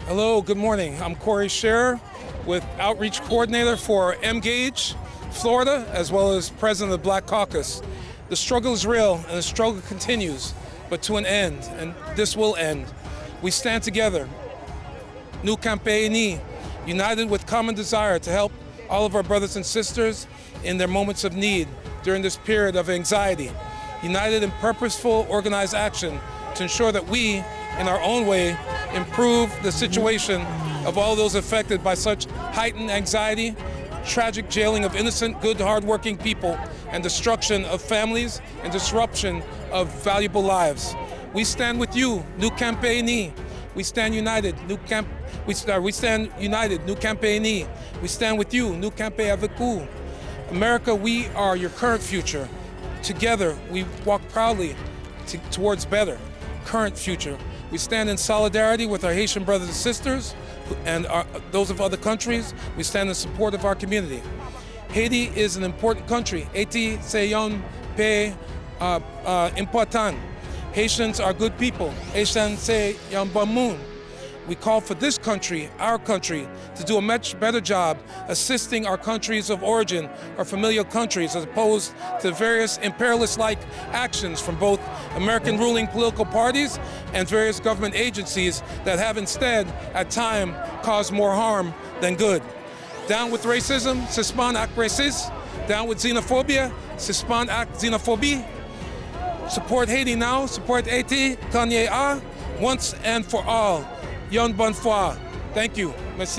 Hello, good morning. I'm Corey Scherer with Outreach Coordinator for Engage, Florida, as well as President of the Black Caucus. The struggle is real and the struggle continues, but to an end, and this will end. We stand together, inhumane, united with common desire to help all of our brothers and sisters in their moments of need during this period of anxiety, united in purposeful, organized action to ensure that we, in our own way, improve the situation of all those affected by such heightened anxiety, tragic jailing of innocent, good, hardworking people, and destruction of families and disruption of valuable lives. We stand with you, inhumane. We stand united, we stand united, inhumane. We stand with you, inhumane avec vous. America, we are your current future. Together, we walk proudly towards better, current future. We stand in solidarity with our Haitian brothers and sisters and those of other countries. We stand in support of our community. Haiti is an important country. Haiti, c'est un pays important. Haitians are good people. Haitians, c'est un bon monde. We call for this country, our country, to do a much better job assisting our countries of origin, our familiar countries, as opposed to various imperialist-like actions from both American ruling political parties and various government agencies that have instead, at times, caused more harm than good. Down with racism, suspend acte raciste. Down with xenophobia, suspend acte xenophobie. Support Haiti now, support Haiti, Kanye A, once and for all. Yon bonne foi. Thank you. Merci.